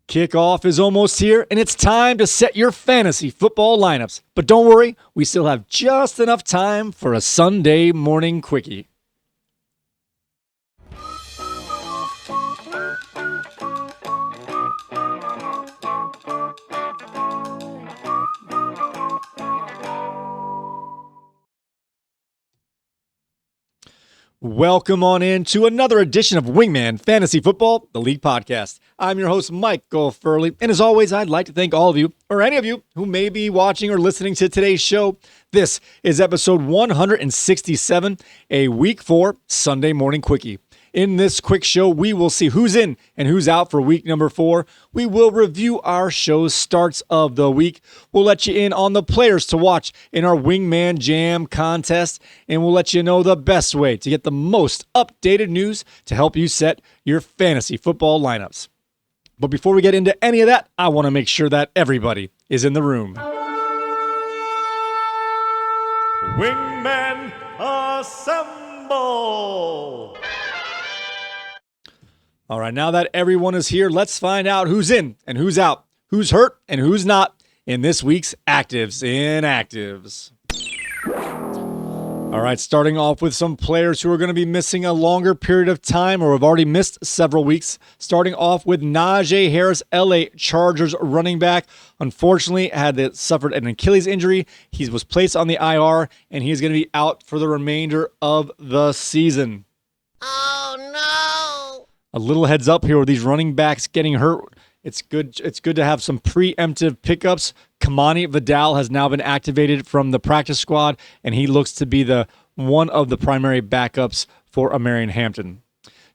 Kickoff is almost here, and it's time to set your fantasy football lineups. But don't worry, we still have just enough time for a Sunday morning quickie. Welcome on in to another edition of Wingman Fantasy Football, the League Podcast. I'm your host, Michael Furley, and as always, I'd like to thank all of you, or any of you, who may be watching or listening to today's show. This is episode 167, a Week 4 Sunday Morning Quickie. In this quick show, we will see who's in and who's out for week number 4. We will review our show's starts of the week. We'll let you in on the players to watch in our Wingman Jam contest, and we'll let you know the best way to get the most updated news to help you set your fantasy football lineups. But before we get into any of that, I want to make sure that everybody is in the room. Wingmen assemble! All right, now that everyone is here, let's find out who's in and who's out, who's hurt and who's not in this week's Actives in Actives. All right, starting off with some players who are going to be missing a longer period of time or have already missed several weeks. Starting off with Najee Harris, LA Chargers running back. Unfortunately, suffered an Achilles injury. He was placed on the IR, and he's going to be out for the remainder of the season. Oh, no. A little heads up here with these running backs getting hurt. It's good to have some preemptive pickups. Kamani Vidal has now been activated from the practice squad, and he looks to be one of the primary backups for Amarian Hampton.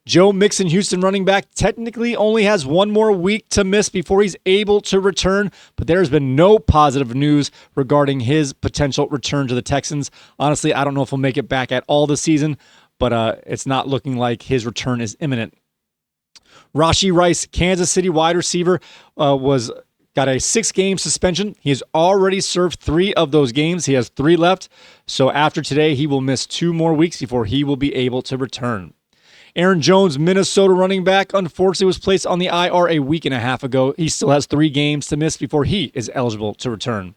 Joe Mixon, Houston running back, technically only has one more week to miss before he's able to return, but there has been no positive news regarding his potential return to the Texans. Honestly, I don't know if he'll make it back at all this season, but it's not looking like his return is imminent. Rashee Rice, Kansas City wide receiver, got a 6-game suspension. He has already served 3 of those games. He has 3 left. So after today, he will miss 2 more weeks before he will be able to return. Aaron Jones, Minnesota running back, unfortunately was placed on the IR a week and a half ago. He still has 3 games to miss before he is eligible to return.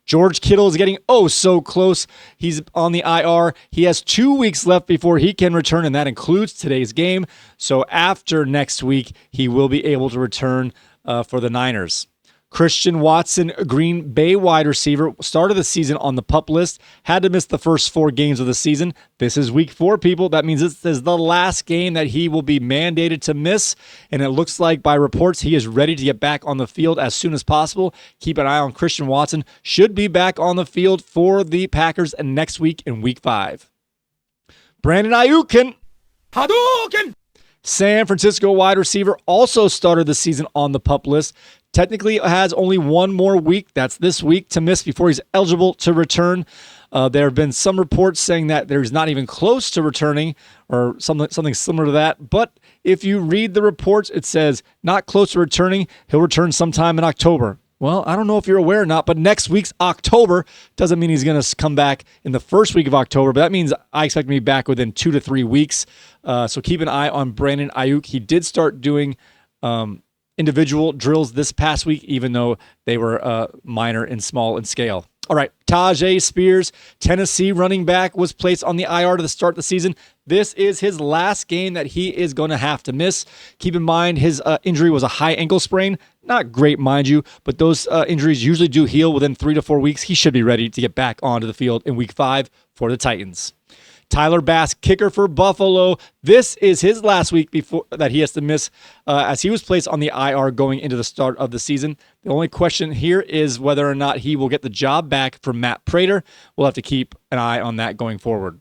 George Kittle is getting so close. He's on the IR. He has 2 weeks left before he can return, and that includes today's game. So after next week, he will be able to return for the Niners. Christian Watson, Green Bay wide receiver, started the season on the PUP list, had to miss the first 4 games of the season. This is week 4, people. That means this is the last game that he will be mandated to miss, and it looks like by reports he is ready to get back on the field as soon as possible. Keep an eye on Christian Watson. Should be back on the field for the Packers next week in week 5. Brandon Ayuk, Hadouken! San Francisco wide receiver, also started the season on the PUP list. Technically has only one more week, that's this week, to miss before he's eligible to return. There have been some reports saying that there's not even close to returning or something similar to that. But if you read the reports, it says not close to returning. He'll return sometime in October. Well, I don't know if you're aware or not, but next week's October doesn't mean he's going to come back in the first week of October, but that means I expect him to be back within 2 to 3 weeks. So keep an eye on Brandon Ayuk. He did start doing individual drills this past week, even though they were minor and small in scale. All right, Tajay Spears, Tennessee running back, was placed on the IR to start the season. This is his last game that he is going to have to miss. Keep in mind his injury was a high ankle sprain. Not great, mind you, but those injuries usually do heal within 3 to 4 weeks. He should be ready to get back onto the field in week 5 for the Titans. Tyler Bass, kicker for Buffalo. This is his last week before that he has to miss as he was placed on the IR going into the start of the season. The only question here is whether or not he will get the job back from Matt Prater. We'll have to keep an eye on that going forward.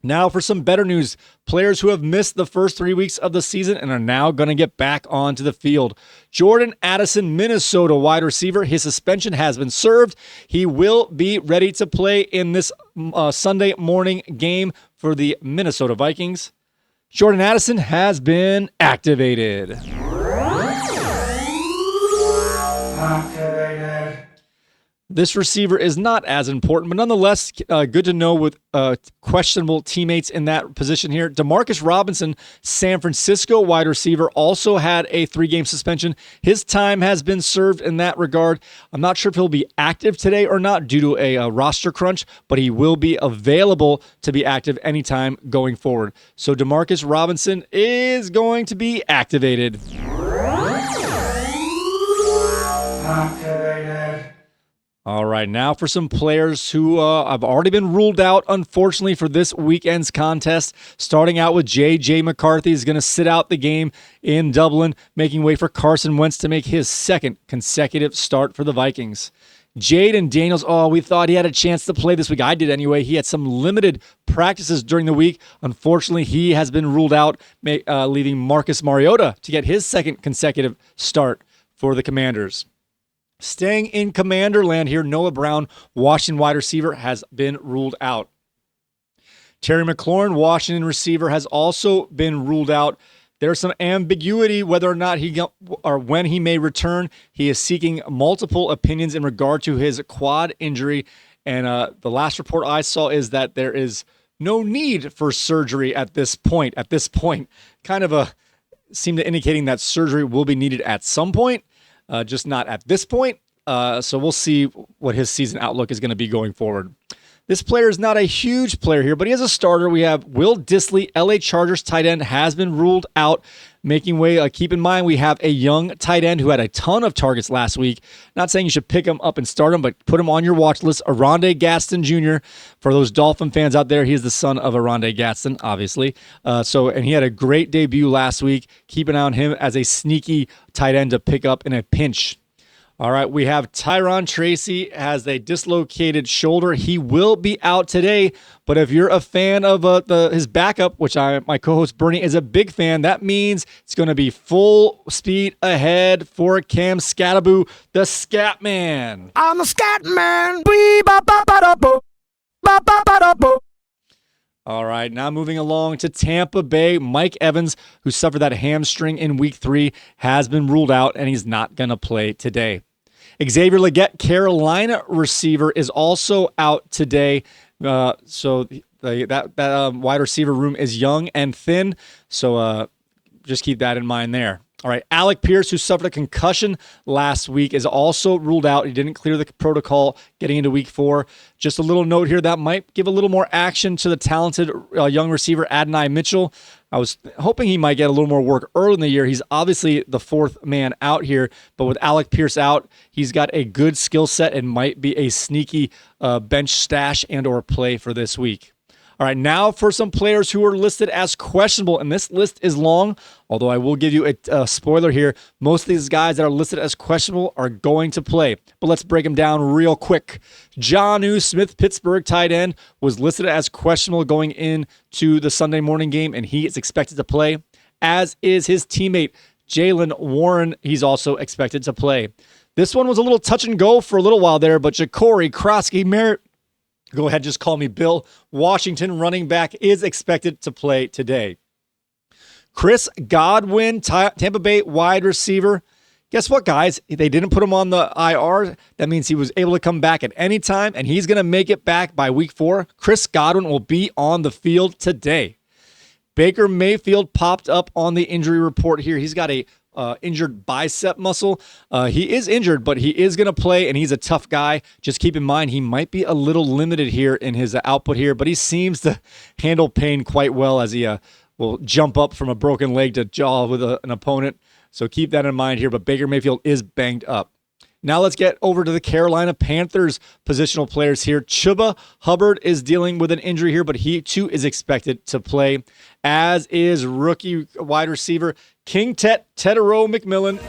Now for some better news. Players who have missed the first 3 weeks of the season and are now going to get back onto the field. Jordan Addison, Minnesota wide receiver. His suspension has been served. He will be ready to play in this Sunday morning game for the Minnesota Vikings. Jordan Addison has been activated. This receiver is not as important, but nonetheless, good to know with questionable teammates in that position here. Demarcus Robinson, San Francisco wide receiver, also had a 3-game suspension. His time has been served in that regard. I'm not sure if he'll be active today or not due to a roster crunch, but he will be available to be active anytime going forward. So Demarcus Robinson is going to be activated. All right, now for some players who have already been ruled out, unfortunately, for this weekend's contest. Starting out with J.J. McCarthy is going to sit out the game in Dublin, making way for Carson Wentz to make his second consecutive start for the Vikings. Jaden Daniels, we thought he had a chance to play this week. I did anyway. He had some limited practices during the week. Unfortunately, he has been ruled out, leaving Marcus Mariota to get his second consecutive start for the Commanders. Staying in Commander land here, Noah Brown, Washington wide receiver, has been ruled out. Terry McLaurin, Washington receiver, has also been ruled out. There's some ambiguity whether or not when he may return. He is seeking multiple opinions in regard to his quad injury, and the last report I saw is that there is no need for surgery at this point. Kind of seem to indicating that surgery will be needed at some point. Just not at this point. So we'll see what his season outlook is going to be going forward. This player is not a huge player here, but he has a starter. We have Will Dissly, LA Chargers tight end, has been ruled out, making way. Keep in mind, we have a young tight end who had a ton of targets last week. Not saying you should pick him up and start him, but put him on your watch list. Aronde Gaston Jr. For those Dolphin fans out there, he is the son of Aronde Gaston, obviously. And he had a great debut last week. Keep an eye on him as a sneaky tight end to pick up in a pinch. All right, we have Tyron Tracy has a dislocated shoulder. He will be out today, but if you're a fan of his backup, which my co-host Bernie is a big fan, that means it's going to be full speed ahead for Cam Scataboo, the Scat Man. I'm a Scat Man. Ba-ba-ba-da-bo. All right, now moving along to Tampa Bay, Mike Evans, who suffered that hamstring in week 3, has been ruled out, and he's not going to play today. Xavier Legette, Carolina receiver, is also out today. So that wide receiver room is young and thin. So just keep that in mind there. All right, Alec Pierce, who suffered a concussion last week, is also ruled out. He didn't clear the protocol getting into week 4. Just a little note here that might give a little more action to the talented young receiver Adonai Mitchell. I was hoping he might get a little more work early in the year. He's obviously the 4th man out here, but with Alec Pierce out, he's got a good skill set and might be a sneaky bench stash and or play for this week. All right, now for some players who are listed as questionable, and this list is long, although I will give you a spoiler here. Most of these guys that are listed as questionable are going to play, but let's break them down real quick. Jonnu Smith, Pittsburgh tight end, was listed as questionable going into the Sunday morning game, and he is expected to play, as is his teammate, Jalen Warren. He's also expected to play. This one was a little touch and go for a little while there, but Ja'Cory Krosky Merritt, go ahead, just call me Bill, Washington running back, is expected to play today. Chris Godwin, Tampa Bay wide receiver. Guess what, guys? They didn't put him on the IR. That means he was able to come back at any time, and he's going to make it back by week 4. Chris Godwin will be on the field today. Baker Mayfield popped up on the injury report here. He's got a injured bicep muscle. He is injured, but he is going to play, and he's a tough guy. Just keep in mind, he might be a little limited here in his output here, but he seems to handle pain quite well as he will jump up from a broken leg to jaw with an opponent. So keep that in mind here, but Baker Mayfield is banged up. Now let's get over to the Carolina Panthers positional players here. Chuba Hubbard is dealing with an injury here, but he too is expected to play, as is rookie wide receiver King Tetero McMillan.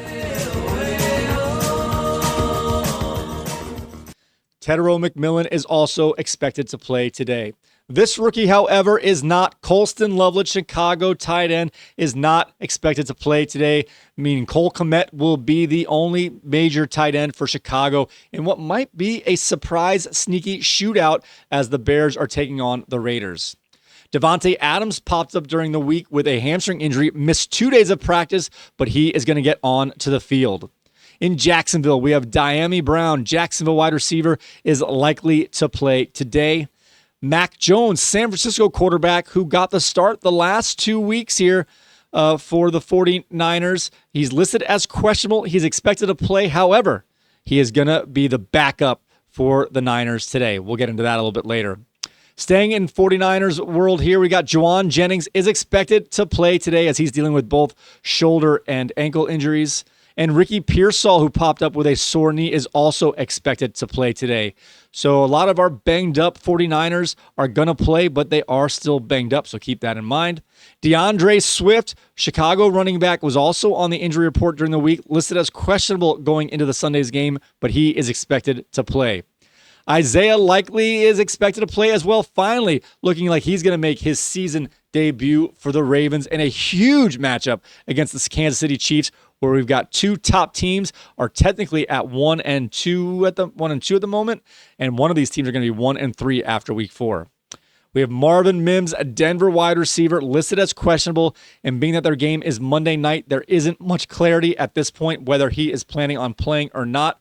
Tetero McMillan is also expected to play today. This rookie, however, is not. Colston Loveland, Chicago tight end, is not expected to play today, meaning Cole Kmet will be the only major tight end for Chicago in what might be a surprise sneaky shootout as the Bears are taking on the Raiders. Devontae Adams popped up during the week with a hamstring injury, missed 2 days of practice, but he is going to get on to the field. In Jacksonville, we have Diami Brown, Jacksonville wide receiver, is likely to play today. Mac Jones, San Francisco quarterback, who got the start the last 2 weeks here for the 49ers. He's listed as questionable. He's expected to play. However, he is going to be the backup for the Niners today. We'll get into that a little bit later. Staying in 49ers world here, we got Juwan Jennings is expected to play today as he's dealing with both shoulder and ankle injuries. And Ricky Pearsall, who popped up with a sore knee, is also expected to play today. So a lot of our banged up 49ers are going to play, but they are still banged up, so keep that in mind. DeAndre Swift, Chicago running back, was also on the injury report during the week, listed as questionable going into the Sunday's game, but he is expected to play. Isaiah Likely is expected to play as well, finally looking like he's going to make his season debut for the Ravens in a huge matchup against the Kansas City Chiefs, where we've got two top teams are technically at 1-2 at the moment, and one of these teams are going to be 1-3 after week 4. We have Marvin Mims, a Denver wide receiver, listed as questionable, and being that their game is Monday night, there isn't much clarity at this point whether he is planning on playing or not.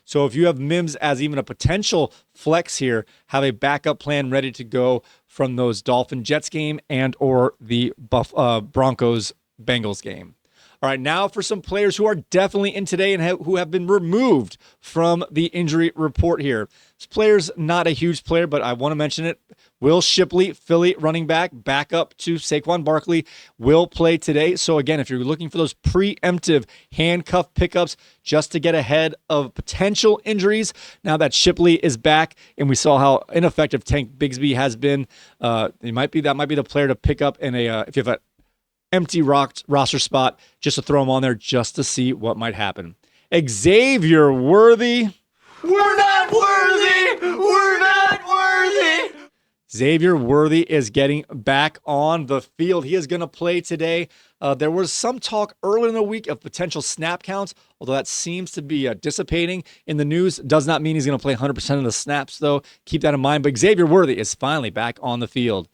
So if you have Mims as even a potential flex here, have a backup plan ready to go from those Dolphin-Jets game and or the Broncos-Bengals game. All right, now for some players who are definitely in today and who have been removed from the injury report here. This player's not a huge player, but I want to mention it. Will Shipley, Philly running back, backup to Saquon Barkley, will play today. So again, if you're looking for those preemptive handcuff pickups just to get ahead of potential injuries, now that Shipley is back and we saw how ineffective Tank Bigsby has been, that might be the player to pick up in a if you have an empty roster spot, just to throw him on there just to see what might happen. Xavier Worthy. We're not worthy! We're not worthy! Xavier Worthy is getting back on the field. He is going to play today. There was some talk earlier in the week of potential snap counts, although that seems to be dissipating in the news. Does not mean he's going to play 100% of the snaps, though. Keep that in mind. But Xavier Worthy is finally back on the field.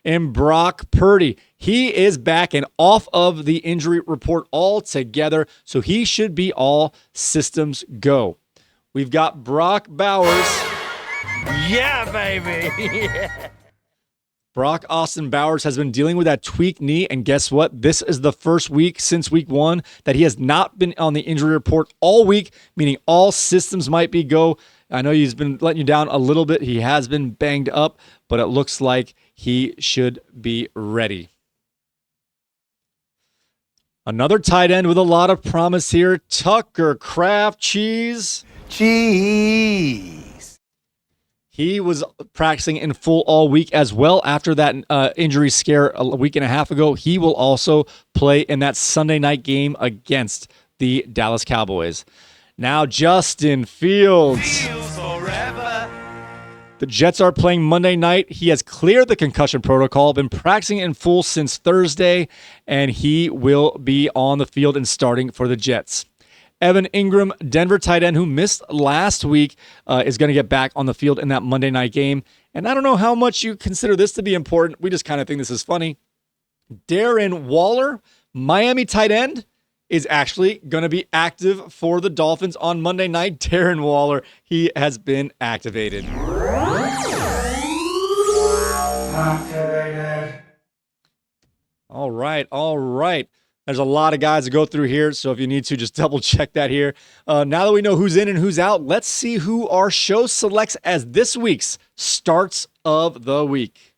And Brock Purdy, he is back and off of the injury report altogether, so he should be all systems go. We've got Brock Bowers. Yeah, baby! Brock Austin Bowers has been dealing with that tweaked knee, and guess what? This is the first week since week 1 that he has not been on the injury report all week, meaning all systems might be go. I know he's been letting you down a little bit. He has been banged up, but it looks like he should be ready. Another tight end with a lot of promise here, Tucker Kraft Cheese. Cheese. He was practicing in full all week as well after that injury scare a week and a half ago. He will also play in that Sunday night game against the Dallas Cowboys. Now Justin Fields. The Jets are playing Monday night. He has cleared the concussion protocol, been practicing in full since Thursday, and he will be on the field and starting for the Jets. Evan Ingram, Denver tight end who missed last week, is going to get back on the field in that Monday night game. And I don't know how much you consider this to be important. We just kind of think this is funny. Darren Waller, Miami tight end, is actually going to be active for the Dolphins on Monday night. Darren Waller, he has been activated. All right. There's a lot of guys to go through here, so if you need to, just double check that here. Now that we know who's in and who's out, let's see who our show selects as this week's starts of the week.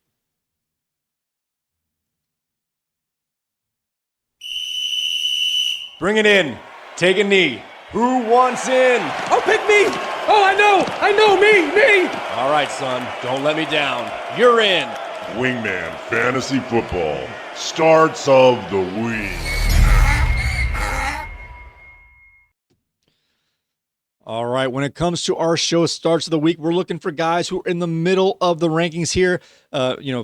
Bring it in. Take a knee. Who wants in? Oh, pick me! Oh, I know, me! All right, son. Don't let me down. You're in. Wingman Fantasy Football starts of the week. All right, when it comes to our show starts of the week, we're looking for guys who are in the middle of the rankings here,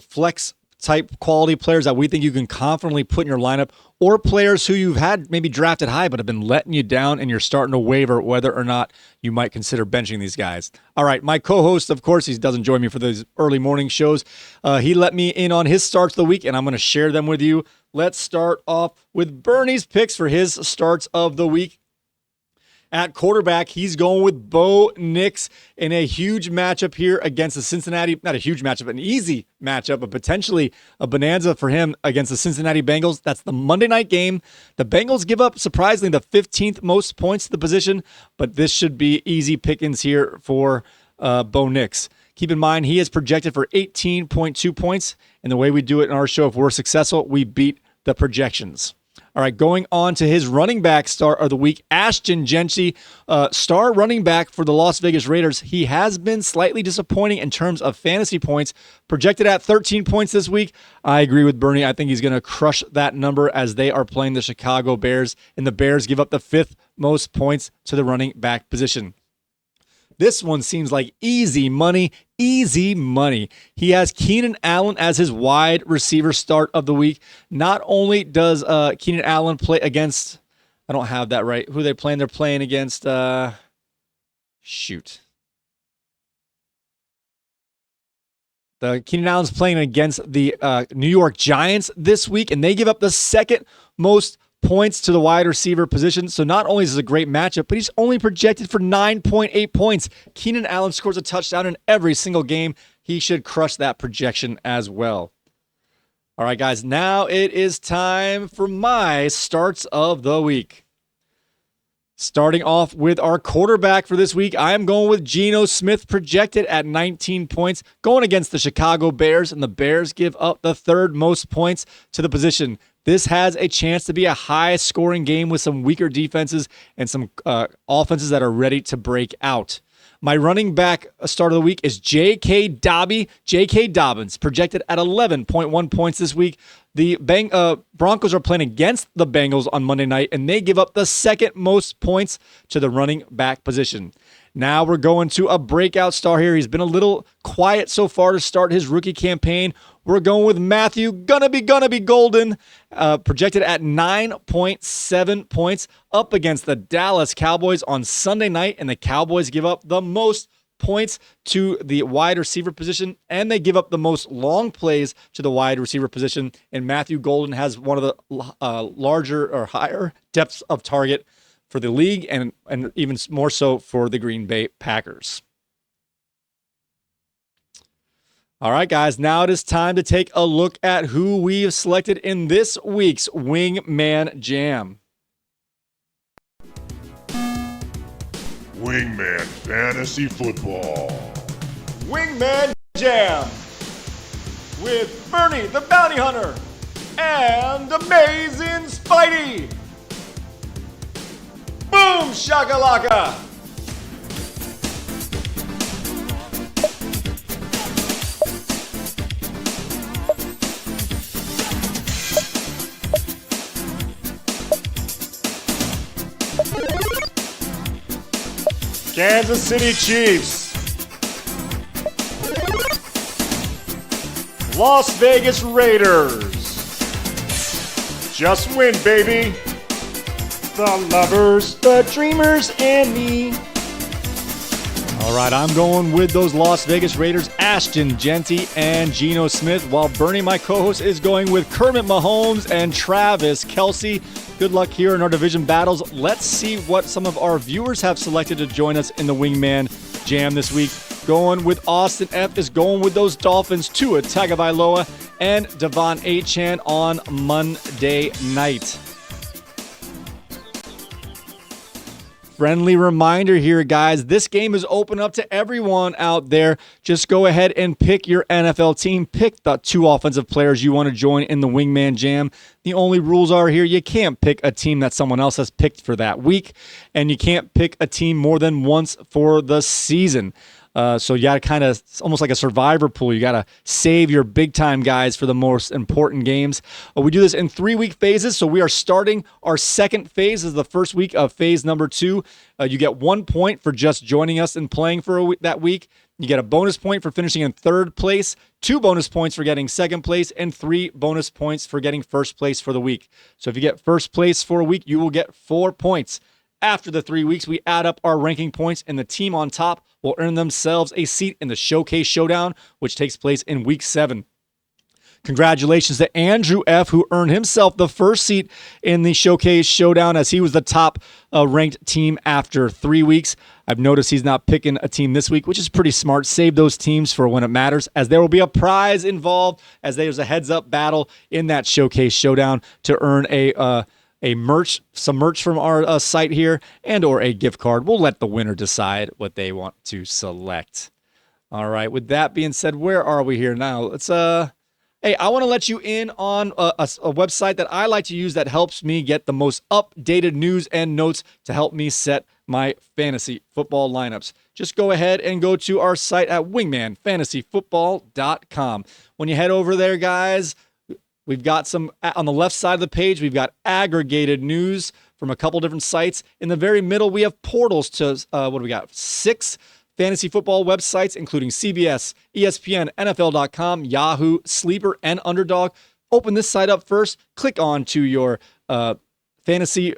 flex type quality players that we think you can confidently put in your lineup, or players who you've had maybe drafted high but have been letting you down and you're starting to waver whether or not you might consider benching these guys. All right, my co-host, of course, he doesn't join me for those early morning shows. He let me in on his starts of the week, and I'm going to share them with you. Let's start off with Bernie's picks for his starts of the week. At quarterback, he's going with Bo Nix in a huge matchup here against the Cincinnati, not a huge matchup, an easy matchup, but potentially a bonanza for him against the Cincinnati Bengals. That's the Monday night game. The Bengals give up, surprisingly, the 15th most points to the position, but this should be easy pickings here for Bo Nix. Keep in mind, he is projected for 18.2 points, and the way we do it in our show, if we're successful, we beat the projections. All right, going on to his running back star of the week, Ashton Jeanty, star running back for the Las Vegas Raiders. He has been slightly disappointing in terms of fantasy points, projected at 13 points this week. I agree with Bernie. I think he's going to crush that number as they are playing the Chicago Bears, and the Bears give up the 5th most points to the running back position. This one seems like easy money, easy money. He has Keenan Allen as his wide receiver start of the week. Not only does Keenan Allen play against, I don't have that right. Who are they playing? They're playing against, shoot. Keenan Allen's playing against the New York Giants this week, and they give up the 2nd most points to the wide receiver position. So not only is this a great matchup, but he's only projected for 9.8 points. Keenan Allen scores a touchdown in every single game. He should crush that projection as well. All right, guys, now it is time for my starts of the week. Starting off with our quarterback for this week, I am going with Geno Smith, projected at 19 points, going against the Chicago Bears, and the Bears give up the 3rd most points to the position. This has a chance to be a high-scoring game with some weaker defenses and some offenses that are ready to break out. My running back start of the week is J.K. Dobbins, projected at 11.1 points this week. The Broncos are playing against the Bengals on Monday night, and they give up the 2nd most points to the running back position. Now we're going to a breakout star here. He's been a little quiet so far to start his rookie campaign. We're going with Matthew gonna be Golden, projected at 9.7 points up against the Dallas Cowboys on Sunday night, and the Cowboys give up the most points to the wide receiver position, and they give up the most long plays to the wide receiver position, and Matthew Golden has one of the larger or higher depths of target for the league and even more so for the Green Bay Packers. All right, guys, now it is time to take a look at who we've selected in this week's Wingman Jam. Wingman Fantasy Football. Wingman Jam with Bernie the Bounty Hunter and Amazing Spidey. Boom shakalaka. Kansas City Chiefs. Las Vegas Raiders. Just win, baby. The lovers, the dreamers, and me. All right, I'm going with those Las Vegas Raiders, Ashton Jeanty and Geno Smith, while Bernie, my co-host, is going with Kermit Mahomes and Travis Kelce. Good luck here in our division battles. Let's see what some of our viewers have selected to join us in the Wingman Jam this week. Going with Austin F. is going with those Dolphins, Tua Tagovailoa and Devon Achane on Monday night. Friendly reminder here, guys, this game is open up to everyone out there. Just go ahead and pick your NFL team. Pick the 2 offensive players you want to join in the Wingman Jam. The only rules are here, you can't pick a team that someone else has picked for that week, and you can't pick a team more than once for the season. So you got to kind of, almost like a survivor pool. You got to save your big time guys for the most important games. We do this in 3-week phases. So we are starting our second phase as the first week of phase number 2. You get 1 point for just joining us and playing for that week. You get a bonus point for finishing in 3rd place, 2 bonus points for getting 2nd place, and 3 bonus points for getting 1st place for the week. So if you get 1st place for a week, you will get 4 points. After the 3 weeks, we add up our ranking points, and the team on top will earn themselves a seat in the Showcase Showdown, which takes place in week 7. Congratulations to Andrew F., who earned himself the first seat in the Showcase Showdown as he was the top ranked team after 3 weeks. I've noticed he's not picking a team this week, which is pretty smart. Save those teams for when it matters, as there will be a prize involved, as there's a heads-up battle in that Showcase Showdown to earn some merch from our site here and or a gift card. We'll let the winner decide what they want to select. All right, with that being said, where are we here now? Let's hey, I want to let you in on a website that I like to use that helps me get the most updated news and notes to help me set my fantasy football lineups. Just go ahead and go to our site at wingmanfantasyfootball.com. When you head over there, guys, we've got some on the left side of the page. We've got aggregated news from a couple different sites. In the very middle, we have portals to what do we got? 6 fantasy football websites, including CBS, ESPN, NFL.com, Yahoo, Sleeper, and Underdog. Open this site up first. Click on to your fantasy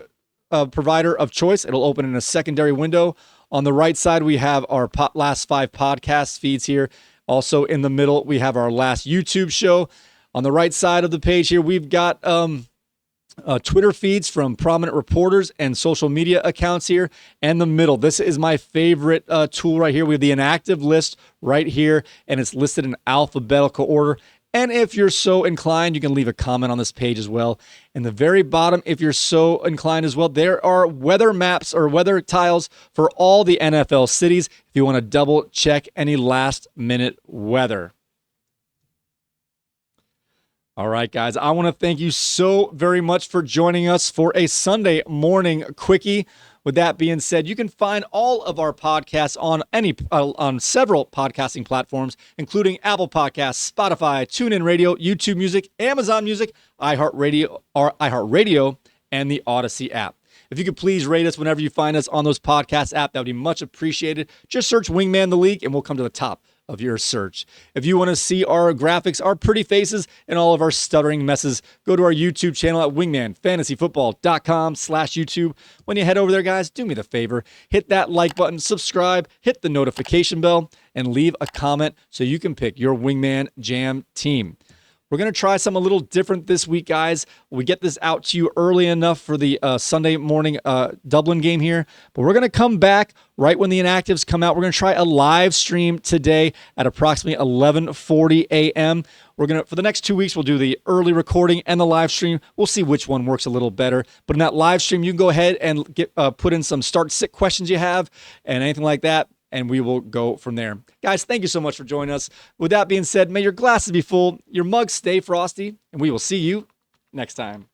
provider of choice. It'll open in a secondary window. On the right side, we have our last 5 podcast feeds here. Also in the middle, we have our last YouTube show. On the right side of the page here, we've got Twitter feeds from prominent reporters and social media accounts here. And the middle, this is my favorite tool right here. We have the inactive list right here, and it's listed in alphabetical order. And if you're so inclined, you can leave a comment on this page as well. In the very bottom, if you're so inclined as well, there are weather maps or weather tiles for all the NFL cities if you want to double check any last minute weather. All right, guys, I want to thank you so very much for joining us for a Sunday morning quickie. With that being said, you can find all of our podcasts on several podcasting platforms, including Apple Podcasts, Spotify, TuneIn Radio, YouTube Music, Amazon Music, iHeartRadio, and the Odyssey app. If you could please rate us whenever you find us on those podcast apps, that would be much appreciated. Just search Wingman the League, and we'll come to the top of your search. If you want to see our graphics, our pretty faces, and all of our stuttering messes, go to our YouTube channel at wingmanfantasyfootball.com/YouTube. When you head over there, guys, do me the favor, hit that like button, subscribe, hit the notification bell, and leave a comment so you can pick your Wingman Jam team. We're going to try something a little different this week, guys. We get this out to you early enough for the Sunday morning Dublin game here, but we're going to come back right when the inactives come out. We're going to try a live stream today at approximately 11:40 a.m. For the next 2 weeks, we'll do the early recording and the live stream. We'll see which one works a little better. But in that live stream, you can go ahead and put in some start-sit questions you have and anything like that, and we will go from there. Guys, thank you so much for joining us. With that being said, may your glasses be full, your mugs stay frosty, and we will see you next time.